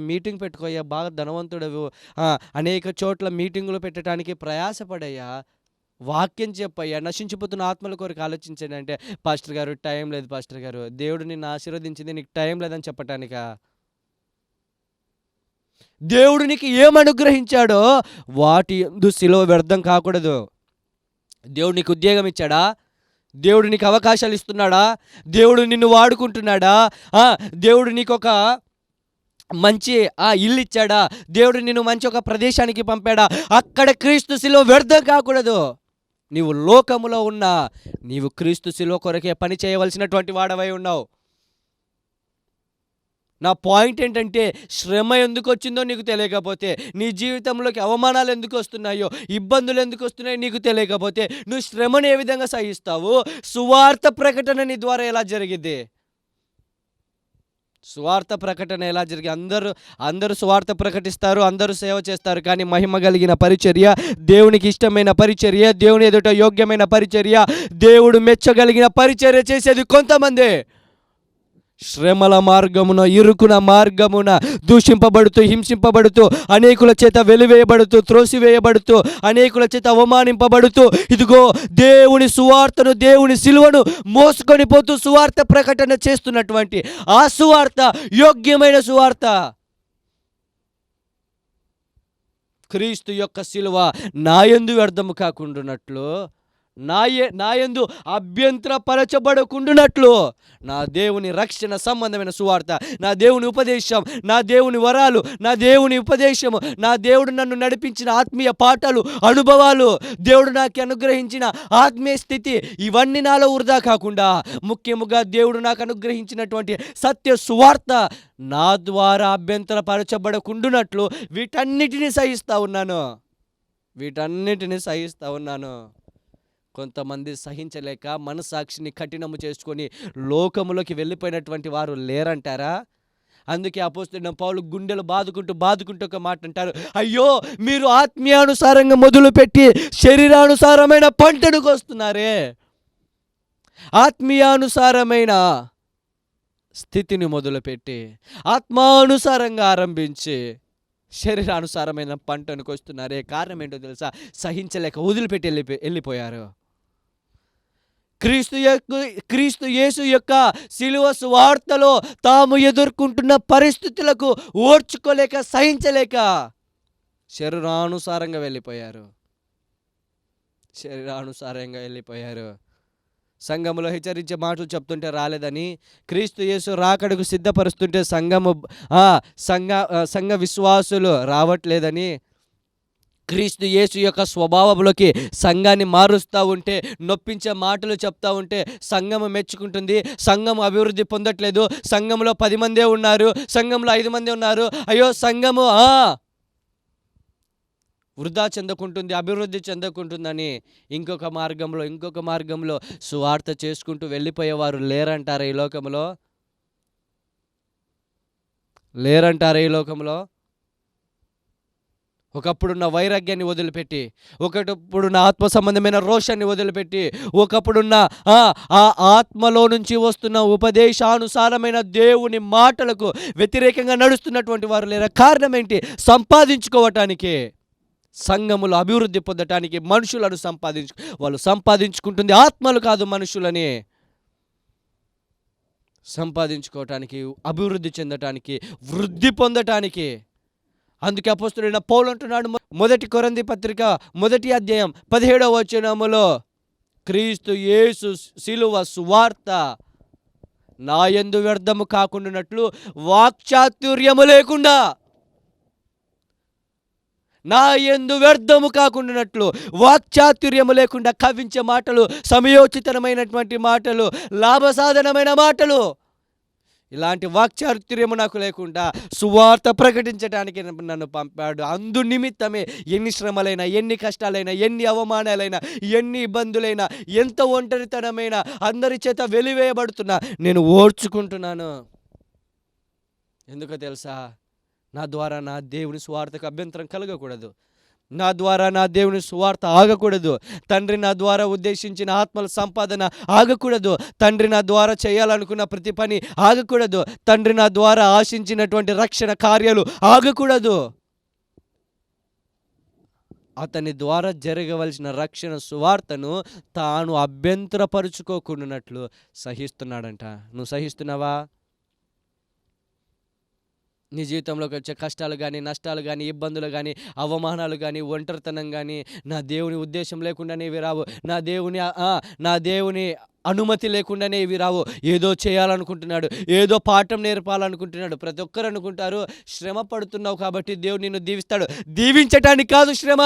మీటింగ్ పెట్టుకోయ్యా, బాగా ధనవంతుడవు, అనేక చోట్ల మీటింగులు పెట్టడానికి ప్రయాసపడయ్యా, వాక్యం చెప్పయ్యా, నశించిపోతున్న ఆత్మల కొరకు ఆలోచించండి అంటే, పాస్టర్ గారు టైం లేదు, పాస్టర్ గారు దేవుడు నిన్ను ఆశీర్వదించింది, నీకు టైం లేదని చెప్పటానికా? దేవుడు నీకు ఏమనుగ్రహించాడో వాటి యందు సిలువ వ్యర్థం కాకూడదు. దేవుడు నీకు ఉద్యోగం ఇచ్చాడా? దేవుడు నీకు అవకాశాలు ఇస్తున్నాడా? దేవుడు నిన్ను వాడుకుంటున్నాడా? దేవుడు నీకు ఒక మంచి ఇల్లు ఇచ్చాడా? దేవుడు నిన్ను మంచి ఒక ప్రదేశానికి పంపాడా? అక్కడ క్రీస్తు శిలువ వ్యర్థం కాకూడదు. నీవు లోకములో ఉన్నా నీవు క్రీస్తు శిలువ కొరకే పని చేయవలసినటువంటి వాడవై ఉన్నావు. నా పాయింట్ ఏంటంటే, శ్రమ ఎందుకు వచ్చిందో నీకు తెలియకపోతే, నీ జీవితంలోకి అవమానాలు ఎందుకు వస్తున్నాయో, ఇబ్బందులు ఎందుకు వస్తున్నాయో నీకు తెలియకపోతే, నువ్వు శ్రమను ఏ విధంగా సహిస్తావు? సువార్త ప్రకటన నీ ద్వారా ఎలా జరిగిద్ది? సువార్త ప్రకటన ఎలా జరిగి అందరూ సువార్త ప్రకటిస్తారు, అందరూ సేవ చేస్తారు. కానీ మహిమ కలిగిన పరిచర్య, దేవునికి ఇష్టమైన పరిచర్య, దేవుని ఎదుట యోగ్యమైన పరిచర్య, దేవుడు మెచ్చగలిగిన పరిచర్య చేసేది కొంతమందే. శ్రమల మార్గమున, ఇరుకున మార్గమున దూషింపబడుతూ, హింసింపబడుతూ, అనేకుల చేత వెలివేయబడుతూ, త్రోసివేయబడుతూ, అనేకుల చేత అవమానింపబడుతూ, ఇదిగో దేవుని సువార్తను, దేవుని సిలువను మోసుకొని పోతూ సువార్త ప్రకటన చేస్తున్నటువంటి ఆ సువార్త యోగ్యమైన సువార్త. క్రీస్తు యొక్క సిలువ నాయందు వ్యర్థము కాకుండానట్లు, నాయందు అభ్యంతరపరచబడకుండునట్లు, నా దేవుని రక్షణ సంబంధమైన సువార్త, నా దేవుని ఉపదేశం, నా దేవుని వరాలు, నా దేవుని ఉపదేశము, నా దేవుడు నన్ను నడిపించిన ఆత్మీయ పాఠాలు, అనుభవాలు, దేవుడు నాకు అనుగ్రహించిన ఆత్మీయ స్థితి, ఇవన్నీ నాలో వృధా కాకుండా ముఖ్యముగా దేవుడు నాకు అనుగ్రహించినటువంటి సత్య సువార్త నా ద్వారా అభ్యంతరపరచబడకుండునట్లు వీటన్నిటిని సహిస్తా ఉన్నాను. కొంతమంది సహించలేక మనసాక్షిని కఠినము చేసుకొని లోకములోకి వెళ్ళిపోయినటువంటి వారు లేరంటారా? అందుకే అపోస్తలుడైన పౌలు గుండెలు బాదుకుంటూ ఒక మాట అంటారు, అయ్యో మీరు ఆత్మీయానుసారంగా మొదలుపెట్టి శరీరానుసారమైన పంటను కోస్తున్నారే. ఆత్మీయానుసారమైన స్థితిని మొదలుపెట్టి ఆత్మానుసారంగా ఆరంభించి శరీరానుసారమైన పంటను కోస్తున్నారే. కారణం ఏంటో తెలుసా? సహించలేక వదిలిపెట్టి వెళ్ళిపోయారు. క్రీస్తు యేసు యొక్క సిలువ సువార్తలో తాము ఎదుర్కొంటున్న పరిస్థితులకు ఓర్చుకోలేక, సహించలేక శరీరానుసారంగా వెళ్ళిపోయారు. సంఘములో హెచ్చరించే మాటలు చెప్తుంటే రాలేదని, క్రీస్తు యేసు రాకడకు సిద్ధపరుస్తుంటే సంఘ విశ్వాసులు రావట్లేదని, క్రీస్తు యేసు యొక్క స్వభావంలోకి సంఘాన్ని మారుస్తూ ఉంటే, నొప్పించే మాటలు చెప్తా ఉంటే సంఘము మెచ్చుకుంటుంది. సంఘము అభివృద్ధి పొందట్లేదు, సంఘంలో 10 మందే ఉన్నారు, సంఘంలో 5 మందే ఉన్నారు, అయ్యో సంఘము వృధా చెందుకుంటుంది, అభివృద్ధి చెందుకుంటుందని ఇంకొక మార్గంలో సువార్త చేసుకుంటూ వెళ్ళిపోయేవారు లేరంటారా ఈ లోకంలో? ఒకప్పుడున్న వైరాగ్యాన్ని వదిలిపెట్టి, ఒకప్పుడున్న ఆత్మ సంబంధమైన రోషాన్ని వదిలిపెట్టి, ఒకప్పుడున్న ఆ ఆత్మలో నుంచి వస్తున్న ఉపదేశానుసారమైన దేవుని మాటలకు వ్యతిరేకంగా నడుస్తున్నటువంటి వారు లేరా? కారణం ఏంటి? సంపాదించుకోవటానికి, సంఘములు అభివృద్ధి పొందటానికి మనుషులను వాళ్ళు సంపాదించుకుంటుంది ఆత్మలు కాదు, మనుషులని సంపాదించుకోవటానికి, అభివృద్ధి చెందటానికి, వృద్ధి పొందటానికి. అందుకే అపోస్తలుడైన పౌలు అంటున్నాడు, 1 కొరింథీ పత్రిక 1వ అధ్యాయం 17వ వచనములో, క్రీస్తు యేసు సిలువ సువార్త నాయందు వ్యర్థము కాకుండానట్లు వాక్చాతుర్యము లేకుండా, వాక్చాతుర్యము లేకుండా కవించే మాటలు, సమయోచితమైనటువంటి మాటలు, లాభసాధనమైన మాటలు, ఇలాంటి వాక్చాతుర్యము నాకు లేకుండా సువార్త ప్రకటించడానికి నన్ను పంపాడు. అందు నిమిత్తమే ఎన్ని శ్రమలైనా, ఎన్ని కష్టాలైనా, ఎన్ని అవమానాలైనా, ఎన్ని ఇబ్బందులైనా, ఎంత ఒంటరితనమైనా, అందరి చేత వెలివేయబడుతున్నా నేను ఓర్చుకుంటున్నాను. ఎందుకో తెలుసా? నా ద్వారా నా దేవుని సువార్తకు అభ్యంతరం కలగకూడదు, నా ద్వారా నా దేవుని సువార్త ఆగకూడదు, తండ్రి నా ద్వారా ఉద్దేశించిన ఆత్మల సంపాదన ఆగకూడదు, తండ్రి నా ద్వారా చేయాలనుకున్న ప్రతి పని ఆగకూడదు, తండ్రి నా ద్వారా ఆశించినటువంటి రక్షణ కార్యాలు ఆగకూడదు. అతని ద్వారా జరగవలసిన రక్షణ సువార్తను తాను అభ్యంతరపరుచుకోకుండానట్లు సహిస్తున్నాడంట. నువ్వు సహిస్తున్నావా? నీ జీవితంలోకి వచ్చే కష్టాలు కానీ, నష్టాలు కానీ, ఇబ్బందులు కానీ, అవమానాలు కానీ, ఒంటరితనం కానీ నా దేవుని ఉద్దేశం లేకుండానే ఇవి రావు, నా దేవుని అనుమతి లేకుండానే ఇవి రావు. ఏదో చేయాలనుకుంటున్నాడు, ఏదో పాఠం నేర్పాలనుకుంటున్నాడు. ప్రతి ఒక్కరు అనుకుంటారు శ్రమ పడుతున్నావు కాబట్టి దేవుడు నిన్ను దీవిస్తాడు. దీవించటానికి కాదు శ్రమ.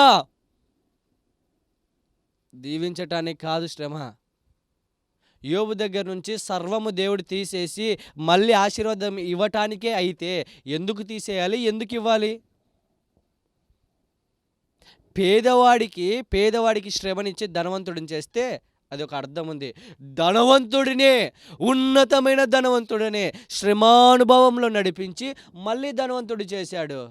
యోబు దగ్గర నుంచి సర్వము దేవుడు తీసేసి మళ్ళీ ఆశీర్వాదం ఇవ్వటానికే అయితే ఎందుకు తీసేయాలి? ఎందుకు ఇవ్వాలి? పేదవాడికి శ్రమనిచ్చి ధనవంతుడిని చేస్తే అది ఒక అర్థం ఉంది. ధనవంతుడినే, ఉన్నతమైన ధనవంతుడినే శ్రమానుభవంలో నడిపించి మళ్ళీ ధనవంతుడు చేశాడు.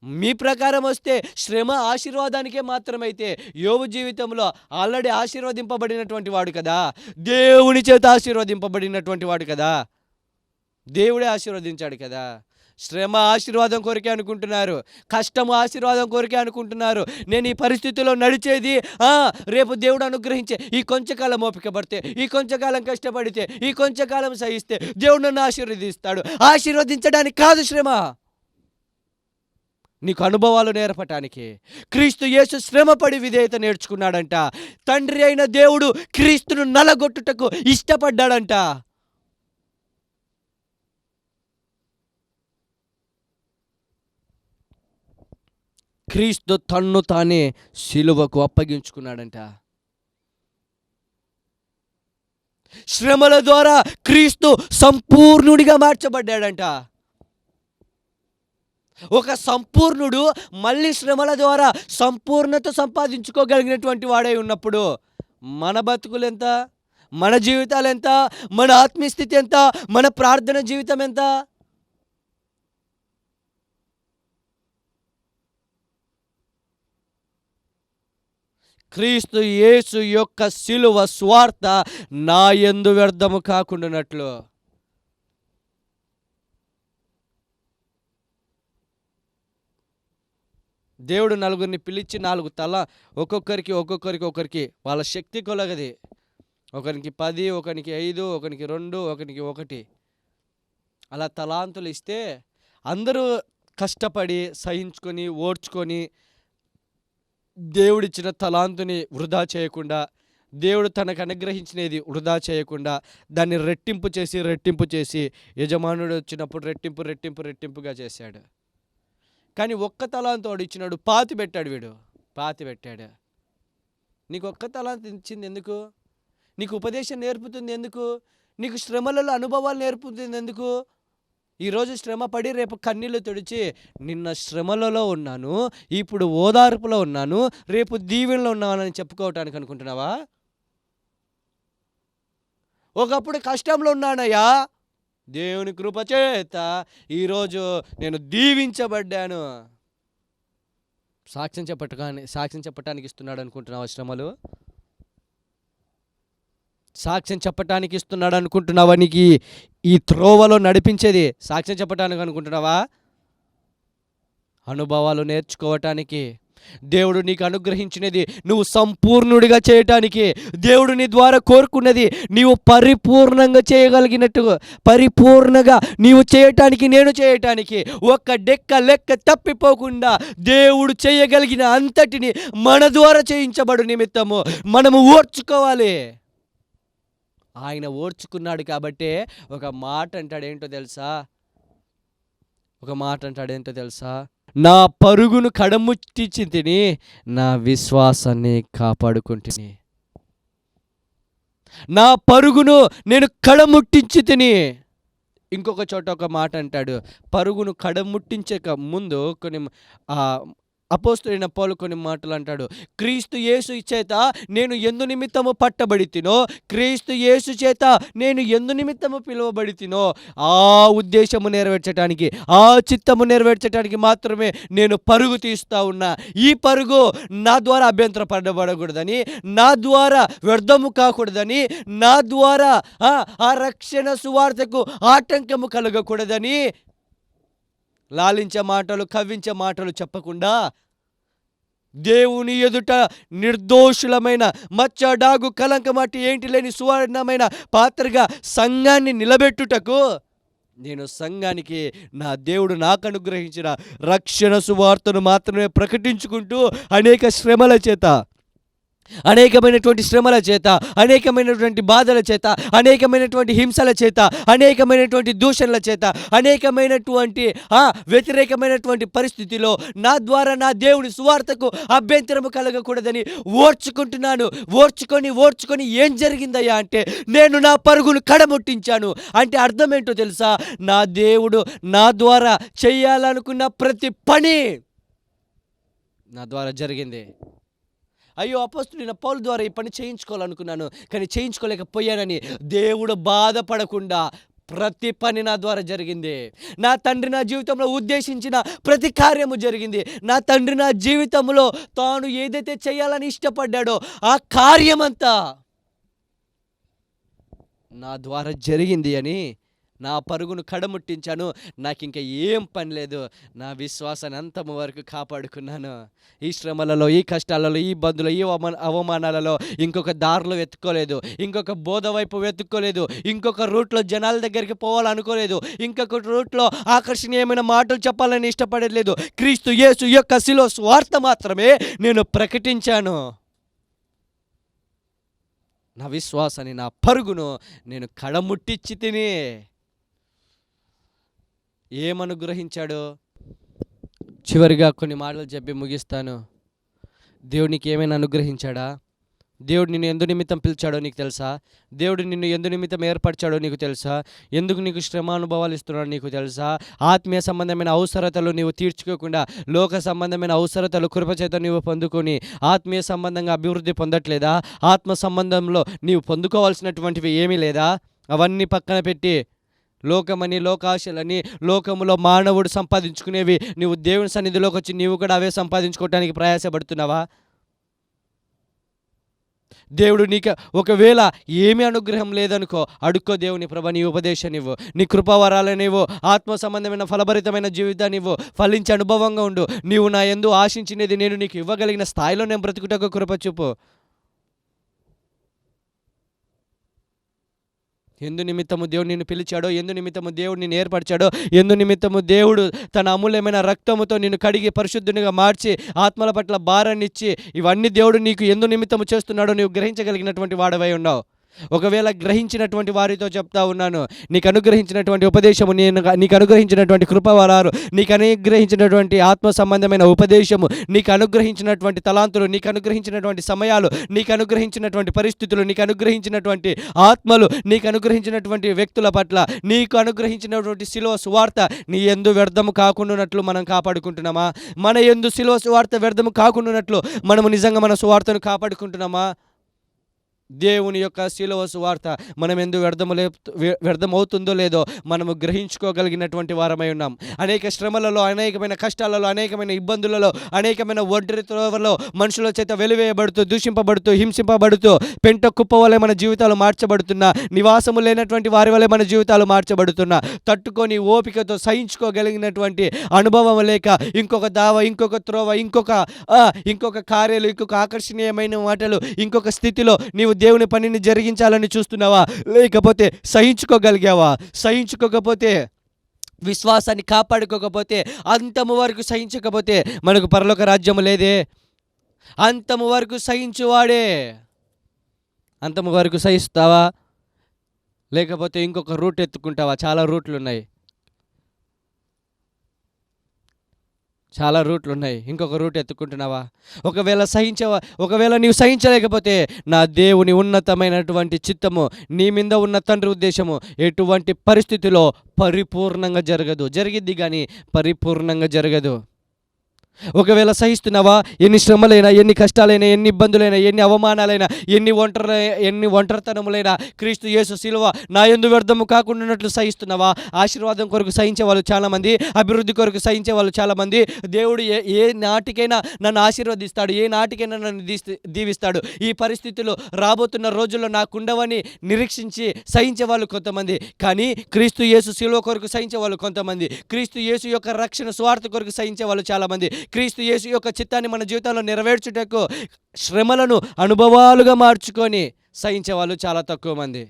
మీ ప్రకారం వస్తే శ్రమ ఆశీర్వాదానికే మాత్రమైతే యోబు జీవితంలో ఆల్రెడీ ఆశీర్వదింపబడినటువంటి వాడు కదా, దేవుని చేత ఆశీర్వదింపబడినటువంటి వాడు కదా, దేవుడే ఆశీర్వదించాడు కదా. శ్రమ ఆశీర్వాదం కొరికే అనుకుంటున్నారు, కష్టము ఆశీర్వాదం కొరికే అనుకుంటున్నారు. నేను ఈ పరిస్థితిలో నడిచేది రేపు దేవుడు అనుగ్రహించే ఈ కొంచెంకాలం ఓపిక పడితే, ఈ కొంచెంకాలం కష్టపడితే, ఈ కొంచెంకాలం సహిస్తే దేవుడు నన్ను ఆశీర్వదిస్తాడు. ఆశీర్వదించడానికి కాదు శ్రమ, నీకు అనుభవాలు నేర్పటానికి. క్రీస్తు యేసు శ్రమపడి విధేయత నేర్చుకున్నాడంట. తండ్రి అయిన దేవుడు క్రీస్తును నలగొట్టుటకు ఇష్టపడ్డాడంట. క్రీస్తు తన్ను తానే సిలువకు అప్పగించుకున్నాడంట. శ్రమల ద్వారా క్రీస్తు సంపూర్ణుడిగా మార్చబడ్డాడంట. ఒక సంపూర్ణుడు మళ్ళీ శ్రమల ద్వారా సంపూర్ణత సంపాదించుకోగలిగినటువంటి వాడై ఉన్నప్పుడు మన బతుకులు ఎంత, మన జీవితాలు ఎంత, మన ఆత్మీయస్థితి ఎంత, మన ప్రార్థన జీవితం ఎంత? క్రీస్తు యేసు యొక్క సిలువ స్వార్థ నా యందు వ్యర్థము కాకుండానట్లు. దేవుడు నలుగురిని పిలిచి 4 తల ఒక్కొక్కరికి వాళ్ళ శక్తి కొలగది, ఒకరికి 10, ఒకరికి 5, ఒకరికి 2, ఒకరికి 1 అలా తలాంతులు ఇస్తే అందరూ కష్టపడి సహించుకొని ఓర్చుకొని దేవుడిచ్చిన తలాంతుని వృధా చేయకుండా, దేవుడు తనకు అనుగ్రహించినది వృధా చేయకుండా దాన్ని రెట్టింపు చేసి యజమానుడు వచ్చినప్పుడు రెట్టింపుగా చేశాడు. కానీ ఒక్క తలాంతు వాడు ఇచ్చినాడు, పాతి పెట్టాడు. నీకు ఒక్క తలాంతు ఇచ్చింది ఎందుకు? నీకు ఉపదేశం నేర్పుతుంది ఎందుకు? నీకు శ్రమలలో అనుభవాలు నేర్పుతుంది ఎందుకు? ఈరోజు శ్రమ పడి రేపు కన్నీళ్ళు తుడిచి నిన్న శ్రమలలో ఉన్నాను, ఇప్పుడు ఓదార్పులో ఉన్నాను, రేపు దీవెనలో ఉన్నానని చెప్పుకోవటానికి అనుకుంటున్నావా? ఒకప్పుడు కష్టంలో ఉన్నానయ్యా, దేవుని కృప చేత ఈరోజు నేను దీవించబడ్డాను. సాక్ష్యం చెప్పటానికి ఇస్తున్నాడు అనుకుంటున్నావా శ్రమలు? సాక్ష్యం చెప్పటానికి ఇస్తున్నాడు అనుకుంటున్నావా? నీకు ఈ త్రోవలో నడిపించేది సాక్ష్యం చెప్పటానికి అనుకుంటున్నావా? అనుభవాలు నేర్చుకోవటానికి, దేవుడు నీకు అనుగ్రహించినది నువ్వు సంపూర్ణుడిగా చేయటానికి, దేవుడు నీ ద్వారా కోరుకున్నది నీవు పరిపూర్ణంగా చేయగలిగినట్టుగా, పరిపూర్ణంగా నీవు చేయటానికి, నేను చేయటానికి, ఒక్క లెక్క తప్పిపోకుండా దేవుడు చేయగలిగిన అంతటిని మన ద్వారా చేయించబడు నిమిత్తము మనము ఓర్చుకోవాలి. ఆయన ఓర్చుకున్నాడు కాబట్టే ఒక మాట అంటాడు ఏంటో తెలుసా? నా పరుగును కడముట్టించి తిని నా విశ్వాసాన్ని కాపాడుకుంటుని. నా పరుగును నేను కడముట్టించి తిని. ఇంకొక చోట ఒక మాట అంటాడు, పరుగును కడముట్టించక ముందు కొన్ని అపోస్తలుడైన పౌలు కొన్ని మాటలు అంటాడు. క్రీస్తు యేసు చేత నేను ఎందు నిమిత్తము పట్టబడి తినో, క్రీస్తు యేసు చేత నేను ఎందు నిమిత్తము పిలువబడి తినో, ఆ ఉద్దేశము నెరవేర్చడానికి, ఆ చిత్తము నెరవేర్చడానికి మాత్రమే నేను పరుగు తీస్తా ఉన్నా. ఈ పరుగు నా ద్వారా అభ్యంతరపడబడకూడదని, నా ద్వారా వ్యర్థము కాకూడదని, నా ద్వారా ఆ రక్షణ సువార్తకు ఆటంకము కలగకూడదని లాలించే మాటలు, కవ్వించే మాటలు చెప్పకుండా దేవుని ఎదుట నిర్దోషులమైన మచ్చ, డాగు, కలంకమట్టి ఏంటి లేని సువర్ణమైన పాత్రగా సంఘాన్ని నిలబెట్టుటకు నేను సంఘానికి నా దేవుడు నాకు అనుగ్రహించిన రక్షణ సువార్తను మాత్రమే ప్రకటించుకుంటూ అనేకమైనటువంటి శ్రమల చేత, అనేకమైనటువంటి బాధల చేత, అనేకమైనటువంటి హింసల చేత, అనేకమైనటువంటి దూషణల చేత, అనేకమైనటువంటి వ్యతిరేకమైనటువంటి పరిస్థితిలో నా ద్వారా నా దేవుని సువార్తకు అభ్యంతరము కలగకూడదని ఓర్చుకుంటున్నాను. ఓర్చుకొని ఏం జరిగిందయ్యా అంటే, నేను నా పరుగును కడముట్టించాను. అంటే అర్థం ఏంటో తెలుసా? నా దేవుడు నా ద్వారా చేయాలనుకున్న ప్రతి పని నా ద్వారా జరిగింది. అయ్యో అపోస్తులైన పౌలు ద్వారా ఈ పని చేయించుకోవాలనుకున్నాను, కానీ చేయించుకోలేకపోయానని దేవుడు బాధపడకుండా ప్రతి పని నా ద్వారా జరిగింది. నా తండ్రి నా జీవితంలో ఉద్దేశించిన ప్రతి కార్యము జరిగింది. నా తండ్రి నా జీవితంలో తాను ఏదైతే చేయాలని ఇష్టపడ్డాడో ఆ కార్యమంతా నా ద్వారా జరిగింది అని నా పరుగును కడముట్టించాను. నాకు ఇంకా ఏం పని లేదు. నా విశ్వాసాన్ని అంతము వరకు కాపాడుకున్నాను. ఈ శ్రమలలో, ఈ కష్టాలలో, ఈ ఇబ్బందులు, ఈ అవమానాలలో ఇంకొక దారిలో వెతుక్కోలేదు, ఇంకొక బోధ వైపు వెతుక్కోలేదు, ఇంకొక రూట్లో జనాల దగ్గరికి పోవాలనుకోలేదు, ఇంకొక రూట్లో ఆకర్షణీయమైన మాటలు చెప్పాలని ఇష్టపడలేదు. క్రీస్తు యేసు యొక్క శిలువ సువార్త మాత్రమే నేను ప్రకటించాను. నా విశ్వాసాన్ని, నా పరుగును నేను కడముట్టించి తిని ఏమనుగ్రహించాడు? చివరిగా కొన్ని మాటలు చెప్పి ముగిస్తాను. దేవుడు నీకు ఏమైనా అనుగ్రహించాడా? దేవుడు నిన్ను ఎందు నిమిత్తం పిలిచాడో నీకు తెలుసా? దేవుడు నిన్ను ఎందు నిమిత్తం ఏర్పరిచాడో నీకు తెలుసా? ఎందుకు నీకు శ్రమ అనుభవాలు ఇస్తున్నాడో నీకు తెలుసా? ఆత్మీయ సంబంధమైన అవసరతలు నీవు తీర్చుకోకుండా లోక సంబంధమైన అవసరతలు కృపచేత నీవు పొందుకొని ఆత్మీయ సంబంధంగా అభివృద్ధి పొందట్లేదా? ఆత్మ సంబంధంలో నీవు పొందుకోవాల్సినటువంటివి ఏమీ లేదా? అవన్నీ పక్కన పెట్టి లోకమని, లోకాశలని, లోకములో మానవుడు సంపాదించుకునేవి నీవు దేవుని సన్నిధిలోకి వచ్చి నీవు కూడా అవే సంపాదించుకోవడానికి ప్రయాసపడుతున్నావా? దేవుడు నీకు ఒకవేళ ఏమీ అనుగ్రహం లేదనుకో, అడుక్కో దేవుని, ప్రభా నీ ఉపదేశాన్నివ్వు, నీ కృపావరాలనివ్వు, ఆత్మ సంబంధమైన ఫలభరితమైన జీవితాన్నివ్వు, ఫలించే అనుభవంగా ఉండు. నీవు నా యందు ఆశించినది నేను నీకు ఇవ్వగలిగిన స్థాయిలో నేను బ్రతుకుటకు కృప చూపు. ఎందు నిమిత్తము దేవుడు నిన్ను పిలిచాడో, ఎందు నిమిత్తము దేవుడు నిన్ను ఏర్పరిచాడో, ఎందు నిమిత్తము దేవుడు తన అమూల్యమైన రక్తముతో నిన్ను కడిగి పరిశుద్ధునిగా మార్చి ఆత్మల పట్ల భారాన్ని ఇచ్చి ఇవన్నీ దేవుడు నీకు ఎందు నిమిత్తము చేస్తున్నాడో నీవు గ్రహించగలిగినటువంటి వాడవై ఉన్నావు. ఒకవేళ గ్రహించినటువంటి వారితో చెప్తా ఉన్నాను, నీకు అనుగ్రహించినటువంటి ఉపదేశము, నీకు అనుగ్రహించినటువంటి కృపవరాలు, నీకు అనుగ్రహించినటువంటి ఆత్మ సంబంధమైన ఉపదేశము, నీకు అనుగ్రహించినటువంటి తలాంతులు, నీకు అనుగ్రహించినటువంటి సమయాలు, నీకు అనుగ్రహించినటువంటి పరిస్థితులు, నీకు అనుగ్రహించినటువంటి ఆత్మలు, నీకు అనుగ్రహించినటువంటి వ్యక్తుల పట్ల నీకు అనుగ్రహించినటువంటి శిలువ సువార్త నీ యందు వ్యర్థము కాకుండానట్లు మనం కాపాడుకుంటున్నామా? మన యందు శిలువ సువార్త వ్యర్థము కాకుండానట్లు మనము నిజంగా మన సువార్తను కాపాడుకుంటున్నామా? దేవుని యొక్క శిలువ సువార్త మనం ఎందుకు వ్యర్థమవుతుందో లేదో మనము గ్రహించుకోగలిగినటువంటి వారమై ఉన్నాం. అనేక శ్రమలలో, అనేకమైన కష్టాలలో, అనేకమైన ఇబ్బందులలో, అనేకమైన ఒంటరి త్రోవలో మనుషుల చేత వెలివేయబడుతూ, దూషింపబడుతూ, హింసింపబడుతూ, పెంట కుప్ప వలె మన జీవితాలు మార్చబడుతున్నా, నివాసము లేనటువంటి వారి వలె మన జీవితాలు మార్చబడుతున్నా, తట్టుకొని ఓపికతో సహించుకోగలిగినటువంటి అనుభవం లేక ఇంకొక దావ, ఇంకొక త్రోవ, ఇంకొక కార్యాలు, ఇంకొక ఆకర్షణీయమైన మాటలు, ఇంకొక స్థితిలో నీవు దేవుని పనిని జరిగించాలని చూస్తున్నావా? లేకపోతే సహించుకోగలిగావా? సహించుకోకపోతే, విశ్వాసాన్ని కాపాడుకోకపోతే, అంతము వరకు సహించకపోతే మనకు పరలోక రాజ్యము లేదే. అంతము వరకు సహించువాడే. అంతము వరకు సహిస్తావా? లేకపోతే ఇంకొక రూట్ ఎత్తుకుంటావా? చాలా రూట్లు ఉన్నాయి. ఇంకొక రూట్ ఎత్తుకుంటున్నావా? ఒకవేళ నీవు సహించలేకపోతే నా దేవుని ఉన్నతమైనటువంటి చిత్తము, నీ మీద ఉన్న తండ్రి ఉద్దేశము ఎటువంటి పరిస్థితిలో పరిపూర్ణంగా జరగదు. జరిగిద్ది కానీ పరిపూర్ణంగా జరగదు. ఒకవేళ సహిస్తున్నావా? ఎన్ని శ్రమలైనా, ఎన్ని కష్టాలైనా, ఎన్ని ఇబ్బందులైనా, ఎన్ని అవమానాలైనా, ఎన్ని ఒంటరితనములైనా క్రీస్తు యేసు శిలువ నా యందు వ్యర్థము కాకుండానట్లు సహిస్తున్నావా? ఆశీర్వాదం కొరకు సహించే వాళ్ళు చాలామంది, అభివృద్ధి కొరకు సహించే వాళ్ళు చాలామంది. దేవుడు ఏ నాటికైనా నన్ను ఆశీర్వదిస్తాడు, ఏ నాటికైనా నన్ను దీవిస్తాడు, ఈ పరిస్థితులు రాబోతున్న రోజుల్లో నాకుండవని నిరీక్షించి సహించే వాళ్ళు కొంతమంది. కానీ క్రీస్తు యేసు శిలువ కొరకు సహించే వాళ్ళు కొంతమంది. క్రీస్తు యేసు యొక్క రక్షణ స్వార్థ కొరకు సహించే వాళ్ళు చాలామంది. క్రీస్తు యేసు యొక్క చిత్తాన్ని మన జీవితంలో నెరవేర్చుటకు శ్రమలను అనుభవాలుగా మార్చుకొని సహించే వాళ్ళు చాలా తక్కువ మంది.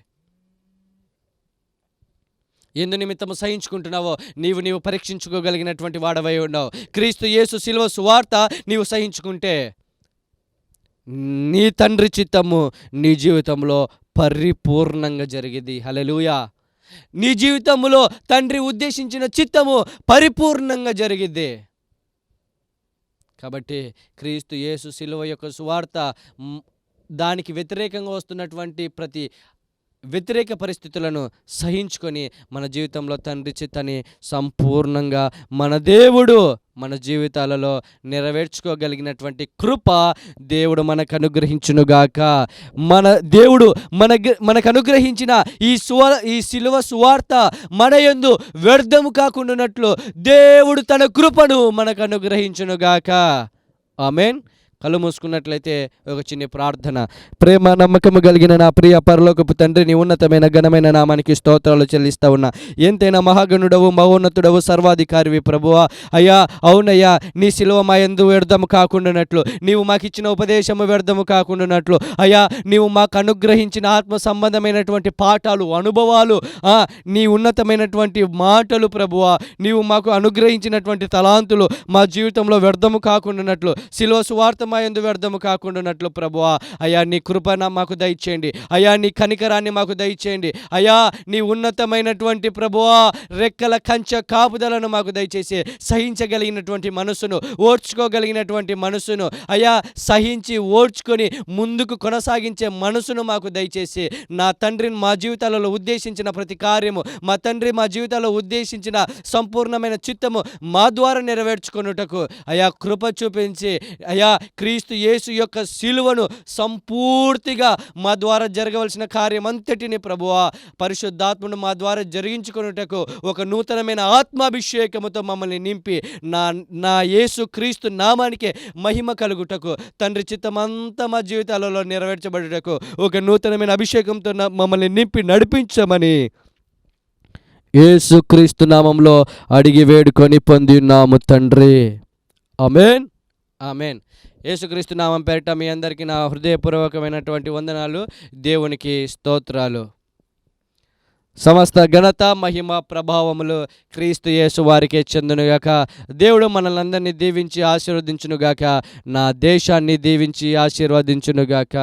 ఎందు నిమిత్తము సహించుకుంటున్నావో నీవు పరీక్షించుకోగలిగినటువంటి వాడవై ఉన్నావు. క్రీస్తు యేసు శిలువ సువార్త నీవు సహించుకుంటే నీ తండ్రి చిత్తము నీ జీవితంలో పరిపూర్ణంగా జరిగింది. హల్లెలూయా. నీ జీవితంలో తండ్రి ఉద్దేశించిన చిత్తము పరిపూర్ణంగా జరిగిద్ది. కాబట్టి క్రీస్తు యేసు శిలువ యొక్క సువార్త దానికి వ్యతిరేకంగా వస్తున్నటువంటి ప్రతి వ్యతిరేక పరిస్థితులను సహించుకొని మన జీవితంలో తండ్రి చిత్తాన్ని సంపూర్ణంగా మన దేవుడు మన జీవితాలలో నెరవేర్చుకోగలిగినటువంటి కృప దేవుడు మనకు అనుగ్రహించునుగాక. మన దేవుడు మనకు అనుగ్రహించిన ఈ సిలువ సువార్త మన యందు వ్యర్థము కాకుండానట్లు దేవుడు తన కృపను మనకు అనుగ్రహించునుగాక. ఆమేన్. కళ్ళు మూసుకున్నట్లయితే ఒక చిన్న ప్రార్థన. ప్రేమ నమ్మకము కలిగిన నా ప్రియ పరలోకపు తండ్రి, నీ ఉన్నతమైన ఘనమైన నామానికి స్తోత్రాలు చెల్లిస్తా ఉన్నా. ఎంతైనా మహాగణుడవు, మహోన్నతుడవు, సర్వాధికారివి ప్రభువా. అయ్యా, అవునయ్యా, నీ శిలువ మా యందు వ్యర్థము కాకుండానట్లు, నీవు మాకు ఇచ్చిన ఉపదేశము వ్యర్థము కాకుండానట్లు, అయ్యా, నీవు మాకు అనుగ్రహించిన ఆత్మ సంబంధమైనటువంటి పాఠాలు, అనుభవాలు, నీ ఉన్నతమైనటువంటి మాటలు ప్రభువా, నీవు మాకు అనుగ్రహించినటువంటి తలాంతులు మా జీవితంలో వ్యర్థము కాకుండానట్లు, శిలువ సువార్త మా యందు వ్యర్థము కాకుండానట్లు ప్రభువా, అయ్యా, నీ కృపణ మాకు దయచేయండి. అయ్యా, నీ కనికరాన్ని మాకు దయచేయండి. అయ్యా, నీ ఉన్నతమైనటువంటి ప్రభువా రెక్కల కంచె కాపుదలను మాకు దయచేసి సహించగలిగినటువంటి మనసును, ఓర్చుకోగలిగినటువంటి మనసును, అయ్యా, సహించి ఓర్చుకొని ముందుకు కొనసాగించే మనసును మాకు దయచేసి, నా తండ్రిని మా జీవితాలలో ఉద్దేశించిన ప్రతి కార్యము, మా తండ్రి మా జీవితాల్లో ఉద్దేశించిన సంపూర్ణమైన చిత్తము మా ద్వారా నెరవేర్చుకొనుటకు అయ్యా కృప చూపించి, అయ్యా, క్రీస్తు యేసు యొక్క శిలువను సంపూర్తిగా మా ద్వారా జరగవలసిన కార్యం అంతటిని ప్రభువా పరిశుద్ధాత్మను మా ద్వారా జరిగించుకొనుటకు ఒక నూతనమైన ఆత్మాభిషేకముతో మమ్మల్ని నింపి నా యేసు క్రీస్తు నామానికే మహిమ కలుగుటకు, తండ్రి చిత్తమంతా మా జీవితాలలో నెరవేర్చబడుటకు ఒక నూతనమైన అభిషేకంతో మమ్మల్ని నింపి నడిపించమని యేసు క్రీస్తు నామంలో అడిగి వేడుకొని పొందినాము తండ్రి. ఆమేన్. ఆమేన్. యేసుక్రీస్తు నామం పేరిట మీ అందరికీ నా హృదయపూర్వకమైనటువంటి వందనాలు, దేవునికి స్తోత్రాలు. సమస్త ఘనత, మహిమ, ప్రభావములు క్రీస్తు యేసు వారికే చెందునుగాక. దేవుడు మనల్ని అందరినీ దీవించి ఆశీర్వదించునుగాక. నా దేశాన్ని దీవించి ఆశీర్వదించునుగాక.